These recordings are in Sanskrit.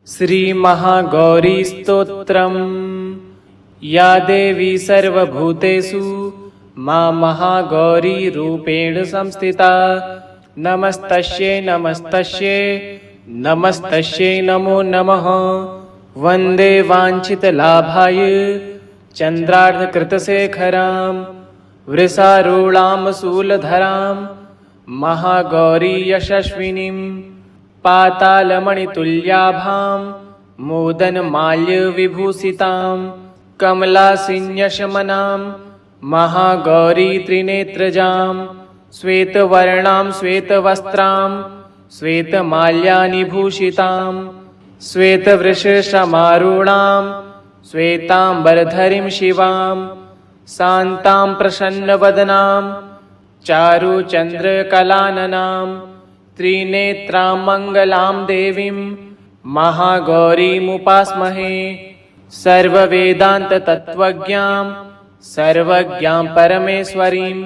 श्रीमहागौरीस्तोत्रम्। या देवी सर्वभूतेषु मां महागौरीरूपेण संस्थिता। नमस्तस्यै नमस्तस्यै नमस्तस्यै नमो नमः। वन्दे वाञ्छितलाभाय चन्द्रार्धकृतशेखरां वृषारूढां शूलधरां महागौरी यशस्विनीं पातालमणितुल्याभां मोदनमाल्यविभूषितां कमलासिन्यशमनां महागौरी त्रिनेत्रजां श्वेतवर्णां श्वेतवस्त्रां श्वेतमाल्यानिभूषितां श्वेतवृषसमारूढां श्वेताम्बरधरीं शिवां शान्तां प्रसन्नवदनां चारुचन्द्रकलाननां त्रिनेत्रां मङ्गलां देवीं महागौरीमुपास्महे। सर्ववेदान्ततत्त्वज्ञां सर्वज्ञां परमेश्वरीं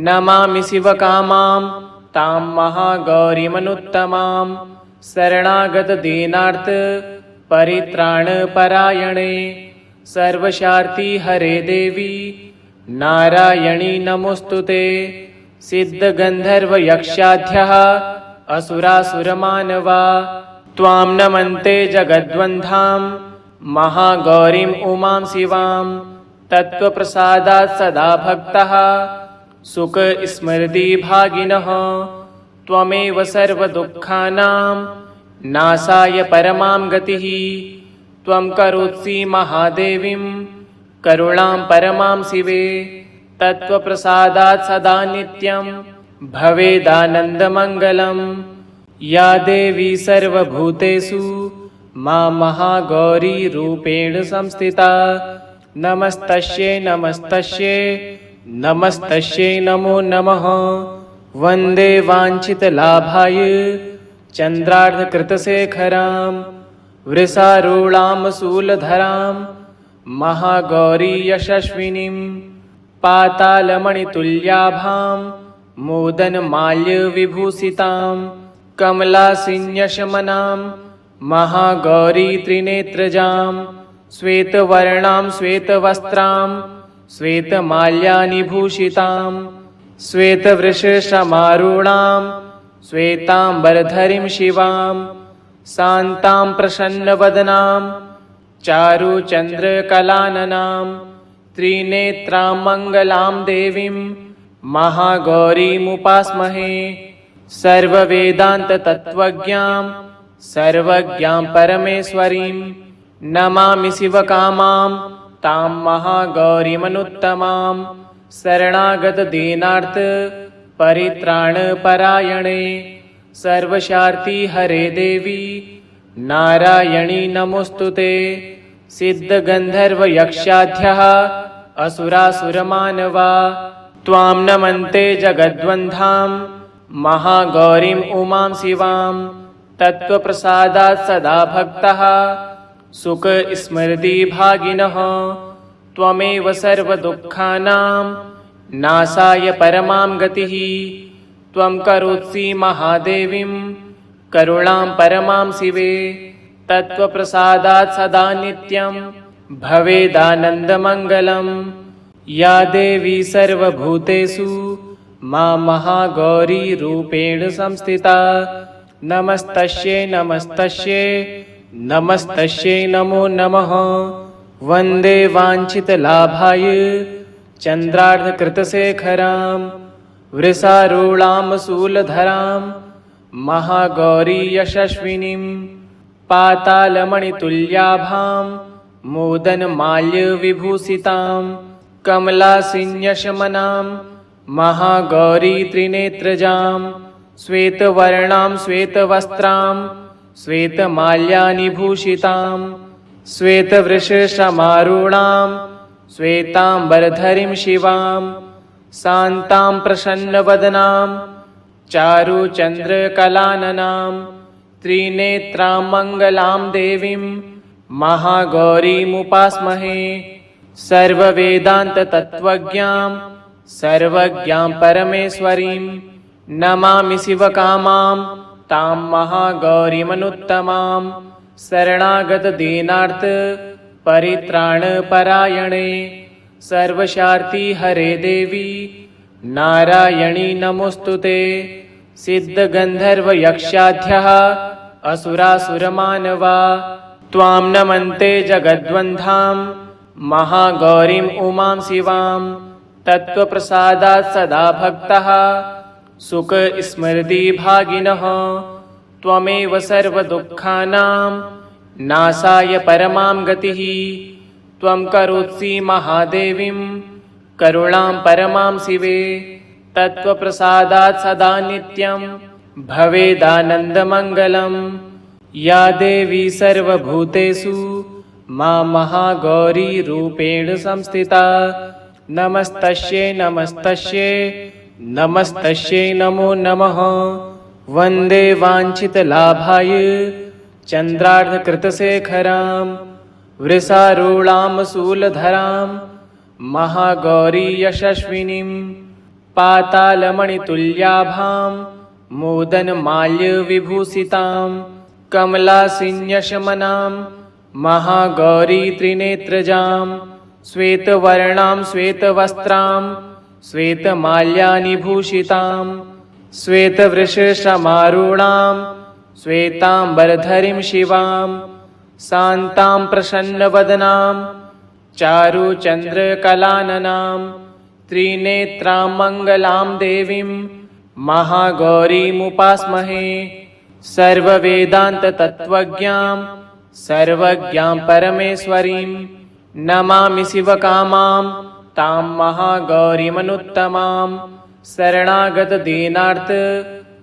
नमामि शिवकामां तां महागौरीमनुत्तमां। शरणागतदीनार्थ परित्राणपरायणे सर्वशार्ति हरे देवी नारायणी नमोऽस्तुते। सिद्धगन्धर्वयक्षाद्यः असुरासुरमानवा त्वां नमन्ते जगद्वन्धां महागौरीम् उमां शिवां। तत्त्वप्रसादात् सदा भक्तः सुखस्मृतिभागिनः त्वमेव सर्वदुःखानां नाशाय परमां गतिः। त्वं करोषि महादेवीं करुणां परमां शिवे। तत्त्वप्रसादात् सदा नित्यं भवेदानन्दमङ्गलम्। या देवी सर्वभूतेषु मां महागौरीरूपेण संस्थिता। नमस्तस्यै नमस्तस्यै नमस्तस्यै नमो नमः। वन्दे वाञ्छितलाभाय चन्द्रार्धकृतशेखरां वृषारूढां शूलधरां महागौरी यशस्विनीं पातालमणितुल्याभां मोदनमाल्यविभूषितां कमलासिन्यशमनां महागौरी त्रिनेत्रजां श्वेतवर्णां श्वेतवस्त्रां श्वेतमाल्यानिभूषितां श्वेतवृषसमारूढां श्वेताम्बरधरीं शिवां शान्तां प्रसन्नवदनां चारुचन्द्रकलाननां त्रिनेत्रां मङ्गलां देवीं महागौरीमुपास्महे। सर्ववेदान्ततत्त्वज्ञां सर्वज्ञां परमेश्वरीं नमामि शिवकामां तां महागौरीमनुत्तमां। शरणागतदीनार्थ परित्राणपरायणे सर्वशार्ति हरे देवी नारायणी नमोऽस्तुते। सिद्धगन्धर्वयक्षाद्यः असुरासुरमानवा त्वां नमन्ते जगद्वन्धां महागौरीम् उमां शिवां। तत्त्वप्रसादात् सदा भक्तः सुखस्मृतिभागिनः त्वमेव सर्वदुःखानां नाशाय परमां गतिः। त्वं करोषि महादेवीं करुणां परमां शिवे। तत्त्वप्रसादात् सदा नित्यं भवेदानन्दमङ्गलम्। या देवी सर्वभूतेषु मां महागौरीरूपेण संस्थिता। नमस्तस्यै नमस्तस्यै नमस्तस्यै नमो नमः। वन्दे वाञ्छितलाभाय चन्द्रार्धकृतशेखरां वृषारूढां शूलधरां महागौरी यशस्विनीं पातालमणितुल्याभां मोदनमाल्यविभूषितां कमलासिन्यशमनां महागौरी त्रिनेत्रजां श्वेतवर्णां श्वेतवस्त्रां श्वेतमाल्यानिभूषितां श्वेतवृषसमारूढां श्वेताम्बरधरीं शिवां शान्तां प्रसन्नवदनां चारुचन्द्रकलाननां त्रिनेत्रां मङ्गलां देवीं महागौरीमुपास्महे। सर्ववेदान्ततत्त्वज्ञां सर्वज्ञां परमेश्वरीं नमामि शिवकामां तां महागौरीमनुत्तमां। शरणागत दीनार्थ परित्राण परायणे सर्वशार्ति हरे देवी नारायणी नमोस्तुते। सिद्ध गंधर्व यक्षाद्यः असुरासुरमानवा त्वां नमन्ते जगद्वन्धां महागौरीं उमां शिवां। तत्त्वप्रसादात् सदा भक्तः सुख स्मृति भागिनः त्वमेव सर्वदुःखानां नाशाय परमां गतिः। त्वं करोषि महादेवीं करुणां परमां शिवे। तत्त्वप्रसादात् सदा नित्यं भवेदानन्दमङ्गलम्। या देवी सर्वभूतेषु मा महागौरी रूपेण संस्थिता नमस्तस्यै नमस्तस्यै नमस्तस्यै नमो नमः। वन्दे वाञ्छितलाभाय चन्द्रार्धकृतशेखरां वृषारूढां शूलधरां महागौरी यशस्विनीं। पातालमणितुल्याभां मोदनमाल्यविभूषितां कमलासिन्यशमनां महागौरी त्रिनेत्रजां। श्वेतवर्णां श्वेतवस्त्रां श्वेतमाल्यानिभूषितां श्वेतवृषसमारूढां श्वेताम्बरधरीं शिवां। शान्तां प्रसन्नवदनां चारुचन्द्रकलाननां त्रिनेत्रां मङ्गलां देवीं महागौरीमुपास्महे। सर्ववेदान्ततत्त्वज्ञां सर्वज्ञां परमेश्वरीं नमामि शिवकामां तां महागौरीमनुत्तमां। शरणागत दीनार्थ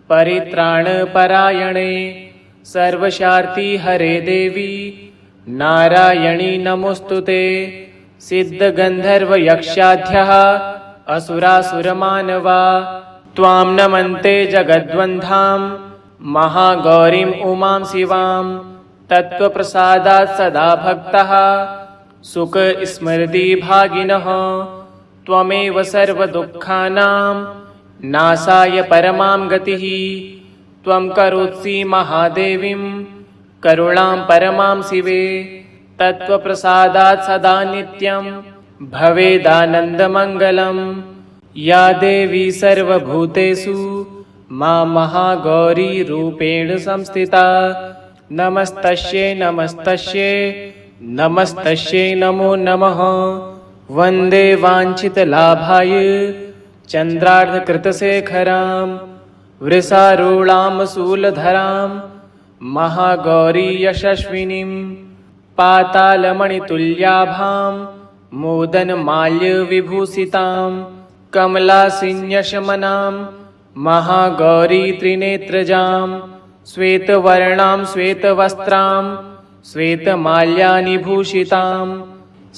परित्राण परायणे सर्वशार्ति हरे देवी नारायणी नमोस्तुते। सिद्ध गंधर्व यक्षाद्यः असुरासुरमानवा त्वां नमन्ते जगद्वन्धां महागौरीं उमां शिवां। तत्त्वप्रसादात् सदा भक्तः सुख स्मृति भागिनः त्वमेव सर्वदुःखानां नाशाय परमां गतिः। त्वं करोषि महादेवीं करुणां परमां शिवे। तत्त्वप्रसादात् सदा नित्यं भवेदानन्दमङ्गलम्। या देवी सर्वभूतेषु मा महागौरी रूपेण संस्थिता नमस्तस्यै नमस्तस्यै नमस्तस्यै नमो नमः। वन्दे वाञ्छितलाभाय चन्द्रार्धकृतशेखरां वृषारूढां शूलधरां महागौरी यशस्विनीं। पातालमणितुल्याभां मोदनमाल्यविभूषितां कमलासिन्यशमनां महागौरी त्रिनेत्रजां। श्वेतवर्णां श्वेतवस्त्रां श्वेतमाल्यानिभूषितां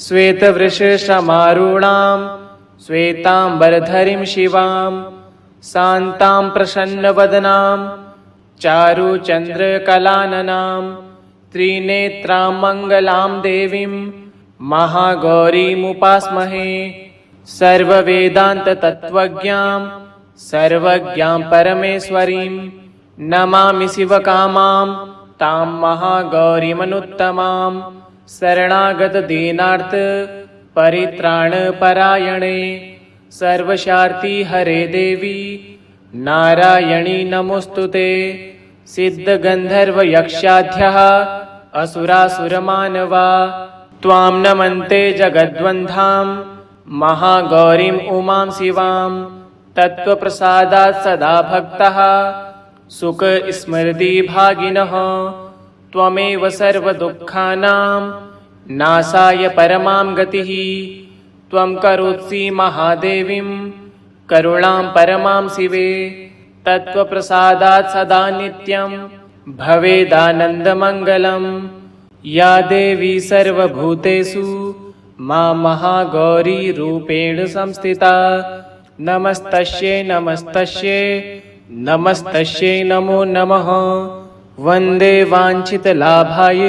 श्वेतवृषसमारूढां श्वेताम्बरधरीं शिवां। शान्तां प्रसन्नवदनां चारुचन्द्रकलाननां त्रिनेत्रां मङ्गलां देवीं महागौरीमुपास्महे। सर्ववेदान्ततत्त्वज्ञां सर्वज्ञां परमेश्वरीं नमामि शिवकामां तां महागौरीमनुत्तमां। शरणागत दीनार्थ परित्राण परायणे सर्वशार्ति हरे देवी नारायणी नमोस्तुते। सिद्ध गंधर्व यक्षाद्यः असुरासुरमानवा त्वां नमन्ते जगद्वन्धां महागौरीं उमां शिवां। तत्त्वप्रसादात् सदा भक्तः सुख स्मृति भागिनः त्वमेव सर्वदुःखानां नाशाय परमां गतिः। त्वं करोषि महादेवीं करुणां परमां शिवे। तत्त्वप्रसादात् सदा नित्यं भवेदानन्दमङ्गलम्। या देवी सर्वभूतेषु मा महागौरी रूपेण संस्थिता नमस्तस्यै नमस्तस्यै नमस्तस्यै नमो नमः। वन्दे वाञ्छितलाभाय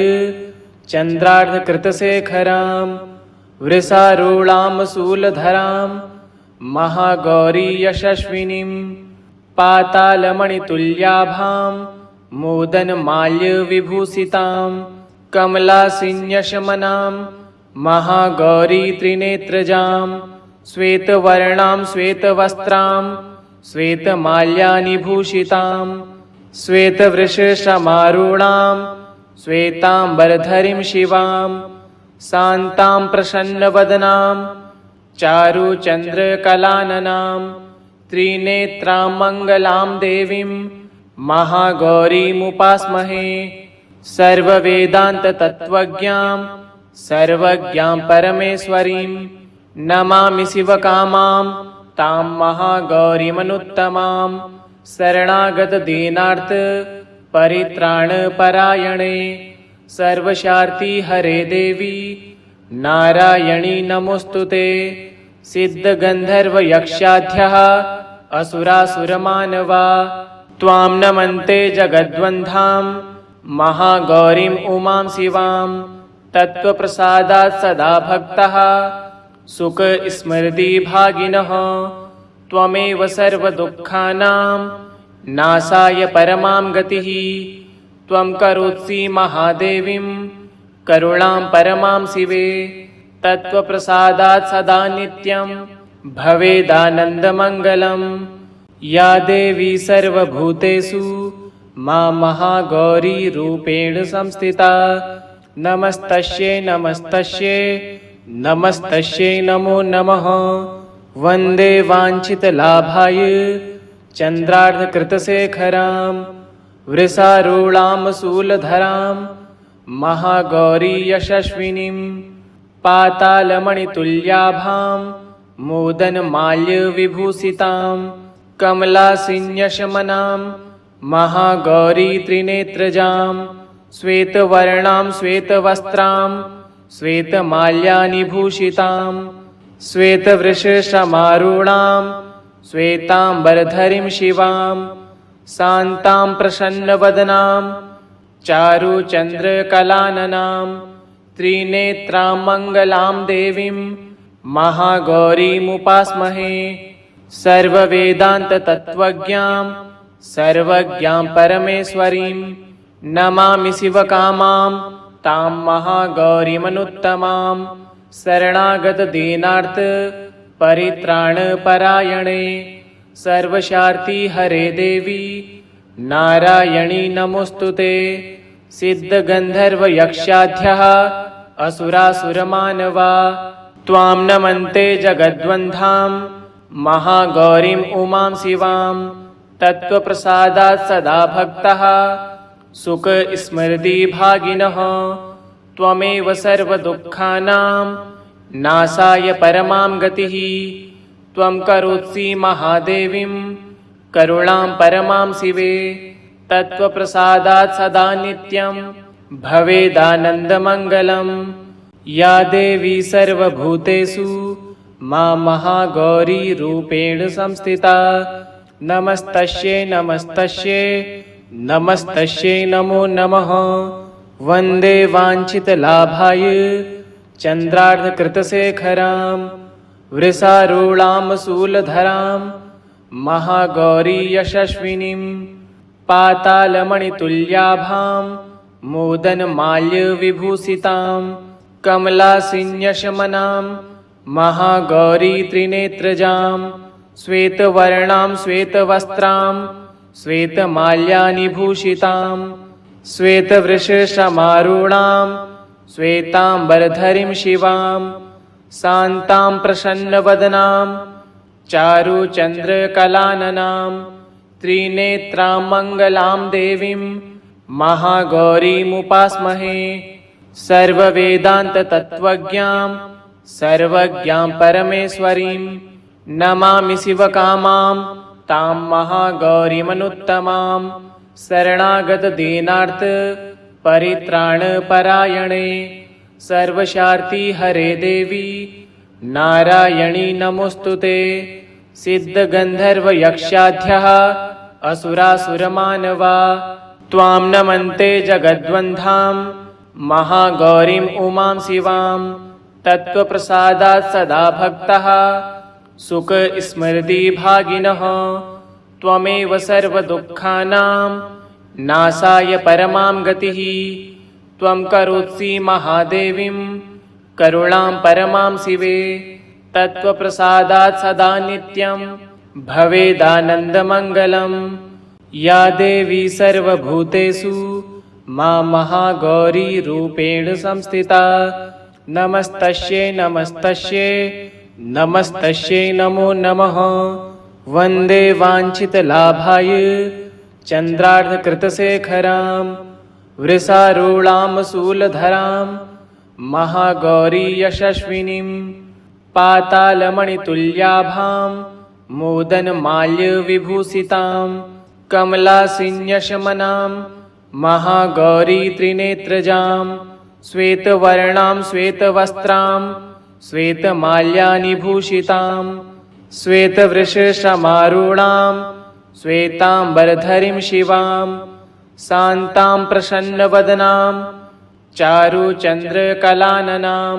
चन्द्रार्धकृतशेखरां वृषारूढां शूलधरां महागौरी यशस्विनीं। पातालमणितुल्याभां मोदनमाल्यविभूषितां कमलासिन्यशमनां महागौरी त्रिनेत्रजां श्वेतवर्णां श्वेतवस्त्रां श्वेतमाल्यानिभूषितां श्वेतवृषशमारूढां श्वेताम्बरधरीं शिवां शान्तां प्रसन्नवदनां चारुचन्द्रकलाननां त्रिनेत्रां मङ्गलां देवीं महागौरीमुपास्महे। सर्ववेदान्ततत्त्वज्ञां सर्वज्ञां परमेश्वरीं नमामि शिवकामां तां महागौरीमनुत्तमां शरणागतदीनार्थ परित्राणपरायणे सर्वशार्ति हरे देवी नारायणी नमोऽस्तुते। सिद्धगन्धर्वयक्षाद्यः असुरासुरमानवा त्वां नमन्ते जगद्वन्धां महागौरीम् उमां शिवां तत्त्वप्रसादात् सदा भक्तः सुखस्मृतिभागिनः त्वमेव सर्वदुःखानां नाशाय परमां गतिः। त्वं करोषि महादेवीं करुणां परमां शिवे तत्त्वप्रसादात् सदा नित्यं भवेदानन्दमङ्गलम्। या देवी सर्वभूतेषु मां महागौरीरूपेण संस्थिता नमस्तस्यै नमस्तस्यै नमस्तस्यै नमो नमः। वन्दे वाञ्छितलाभाय चन्द्रार्धकृतशेखरां वृषारूढां शूलधरां महागौरी यशस्विनीं पातालमणितुल्याभां मोदनमाल्यविभूषितां कमलासिन्यशमनां महागौरी त्रिनेत्रजां श्वेतवर्णां श्वेतवस्त्रां श्वेतमाल्यानिभूषितां श्वेतवृषशमारूढां श्वेताम्बरधरीं शिवां शान्तां प्रसन्नवदनां चारुचन्द्रकलाननां त्रिनेत्रां मङ्गलां देवीं महागौरीमुपास्महे। सर्ववेदान्ततत्त्वज्ञां सर्वज्ञां परमेश्वरीं नमामि शिवकामां तां महागौरीमनुत्तमां शरणागतदीनार्थ परित्राणपरायणे सर्वशार्ति हरे देवी नारायणी नमोऽस्तुते। सिद्धगन्धर्वयक्षाद्यः असुरासुरमानवा त्वां नमन्ते जगद्वन्धां महागौरीम् उमां शिवां तत्त्वप्रसादात् सदा भक्तः सुखस्मृतिभागिनः त्वमेव सर्वदुःखानां नाशाय परमां गतिः। त्वं करोषि महादेवीं करुणां परमां शिवे तत्त्वप्रसादात् सदा नित्यं भवेदानन्दमङ्गलम्। या देवी सर्वभूतेषु मां महागौरीरूपेण संस्थिता नमस्तस्यै नमस्तस्यै नमस्तस्यै नमो नमः। वन्दे वाञ्छितलाभाय चन्द्रार्धकृतशेखरां वृषारूढां शूलधरां महागौरी यशस्विनीं पातालमणितुल्याभां मोदनमाल्यविभूषितां कमलासिन्यशमनां महागौरी त्रिनेत्रजां श्वेतवर्णां श्वेतवस्त्रां श्वेतमाल्यानिभूषितां श्वेतवृषशमारूढां श्वेताम्बरधरीं शिवां शान्तां प्रसन्नवदनां चारुचन्द्रकलाननां त्रिनेत्रां मङ्गलां देवीं महागौरीमुपास्महे। सर्ववेदान्ततत्त्वज्ञां सर्वज्ञां परमेश्वरीं नमामि शिवकामां तां महागौरीमनुत्तमां शरणागतदीनार्थ परित्राणपरायणे सर्वशार्ति हरे देवी नारायणी नमोऽस्तुते। सिद्धगन्धर्वयक्षाद्यः असुरासुरमानवा त्वां नमन्ते जगद्वन्धां महागौरीम् उमां शिवां तत्त्वप्रसादात् सदा भक्तः सुखस्मृतिभागिनः त्वमेव सर्वदुःखानां नाशाय परमां गतिः। त्वं करोत्सि महादेवीं करुणां परमां शिवे तत्त्वप्रसादात् सदा नित्यं भवेदानन्दमङ्गलम् या देवी सर्वभूतेषु मा महागौरीरूपेण संस्थिता नमस्तस्यै नमस्तस्यै नमस्तस्यै नमो नमः। वन्दे वाञ्छितलाभाय चन्द्रार्धकृतशेखरां वृषारूढां शूलधरां महागौरी यशस्विनीं पातालमणितुल्याभां मोदनमाल्यविभूषितां कमलासिन्यशमनां महागौरी त्रिनेत्रजां श्वेतवर्णां श्वेतवस्त्रां श्वेतमाल्यानिभूषितां श्वेतवृषसमारूढां श्वेताम्बरधरीं शिवां शान्तां प्रसन्नवदनां चारुचन्द्रकलाननां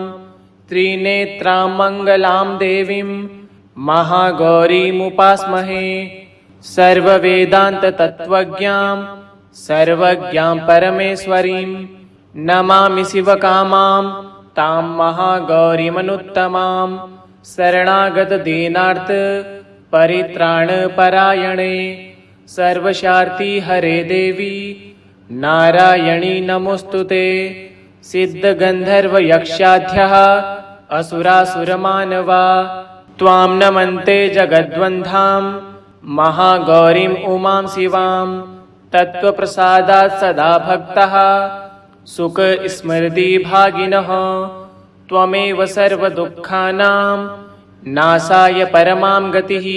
त्रिनेत्रां मङ्गलां देवीं महागौरीमुपास्महे। सर्ववेदान्ततत्त्वज्ञां सर्वज्ञां परमेश्वरीं नमामि शिवकामां तां महागौरीमनुत्तमां शरणागतदीनार्थ परित्राणपरायणे सर्वशार्ति हरे देवी नारायणी नमोऽस्तुते। सिद्धगन्धर्वयक्षाद्यः असुरासुरमानवा त्वां नमन्ते जगद्वन्धां महागौरीं उमां शिवां तत्त्वप्रसादात् सदा भक्तः सुखस्मृतिभागिनः त्वमेव सर्वदुःखानां नाशाय परमां गतिः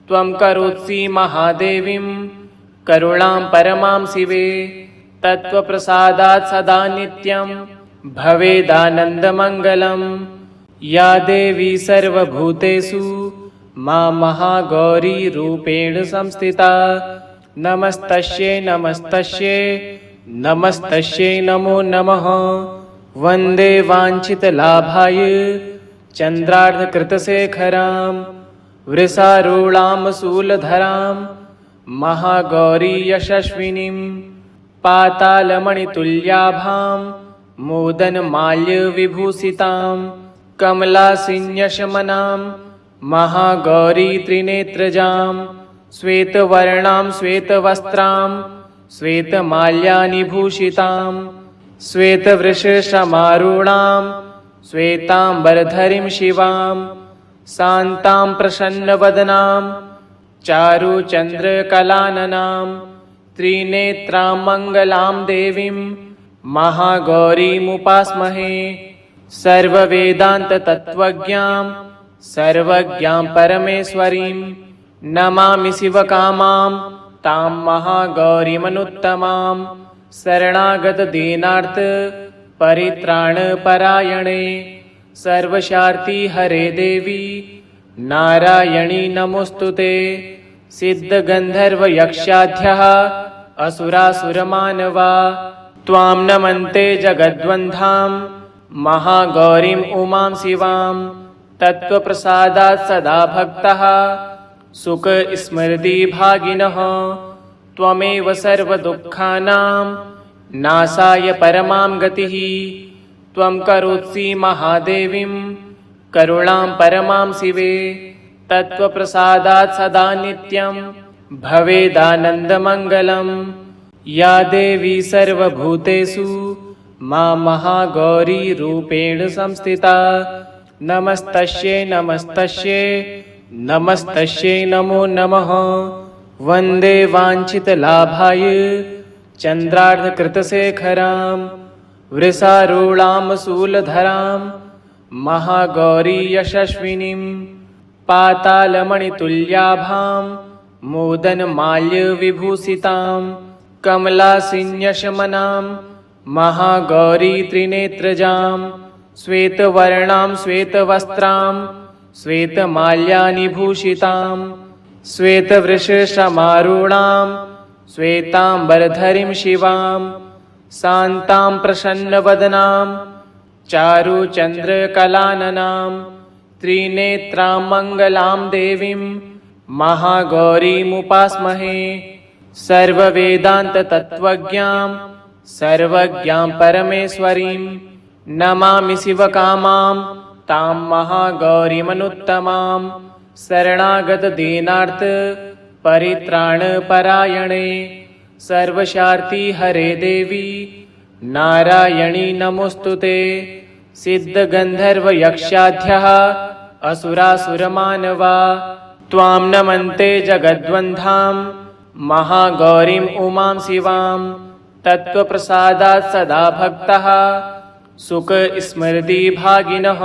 त्वं करोत्सि महादेवीं करुणां परमां शिवे तत्त्वप्रसादात् सदा नित्यं भवेदानन्दमङ्गलम् या देवी सर्वभूतेषु मा महागौरीरूपेण संस्थिता नमस्तस्यै नमस्तस्यै नमस्तस्यै नमो नमः। वन्दे वाञ्छितलाभाय चन्द्रार्धकृतशेखरां वृषारूढां शूलधरां महागौरी यशस्विनीं पातालमणितुल्याभां मोदनमाल्यविभूषितां कमलासिन्यशमनां महागौरी त्रिनेत्रजां श्वेतवर्णां श्वेतवस्त्रां श्वेतमाल्यानिभूषितां श्वेतवृषसमारूढां श्वेताम्बरधरीं शिवां शान्तां प्रसन्नवदनां चारुचन्द्रकलाननां त्रिनेत्रां मङ्गलां देवीं महागौरीमुपास्महे। सर्ववेदान्ततत्त्वज्ञां सर्वज्ञां परमेश्वरीं नमामि शिवकामां तां महागौरीमनुत्तमां शरणागतदीनार्थ परित्राणपरायणे सर्वशार्ति हरे देवी नारायणी नमोऽस्तुते। सिद्धगन्धर्वयक्षाद्यः असुरासुरमानवा त्वां नमन्ते जगद्वन्धां महागौरीं उमां शिवां तत्त्वप्रसादात् सदा भक्तः सुखस्मृतिभागिनः त्वमेव सर्वदुःखानां नाशाय परमां गतिः त्वं करोत्सि महादेवीं करुणां परमां शिवे तत्त्वप्रसादात् सदा नित्यं भवेदानन्दमङ्गलम् या देवी सर्वभूतेषु मा महागौरीरूपेण संस्थिता नमस्तस्यै नमस्तस्यै नमस्तस्यै नमो नमः। वन्दे वाञ्छितलाभाय चन्द्रार्धकृतशेखरां वृषारूढां शूलधरां महागौरी यशस्विनीं पातालमणितुल्याभां मोदनमाल्यविभूषितां कमलासिन्यशमनां महागौरी त्रिनेत्रजां श्वेतवर्णां श्वेतवस्त्रां श्वेतमाल्यानिभूषितां श्वेतवृषसमारूढां श्वेताम्बरधरीं शिवां शान्तां प्रसन्नवदनां चारुचन्द्रकलाननां त्रिनेत्रां मङ्गलां देवीं महागौरीमुपास्महे। सर्ववेदान्ततत्त्वज्ञां सर्वज्ञां परमेश्वरीं नमामि शिवकामां तां महागौरीमनुत्तमां शरणागतदीनार्थ परित्राणपरायणे सर्वशार्ति हरे देवी नारायणी नमोऽस्तुते। सिद्धगन्धर्वयक्षाद्यः असुरासुरमानवा त्वां नमन्ते जगद्वन्धां महागौरीम् उमां शिवां तत्त्वप्रसादात् सदा भक्तः सुखस्मृतिभागिनः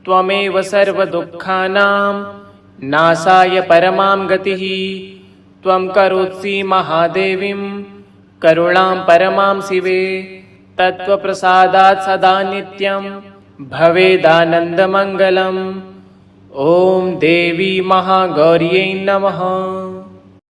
त्वमेव सर्वदुःखानां नाशाय परमां गतिः त्वं करोषि महादेवीं करुणां परमां शिवे तत्त्वप्रसादात् सदा नित्यं भवेदानन्दमङ्गलम्। ॐ देवी महागौर्यै नमः।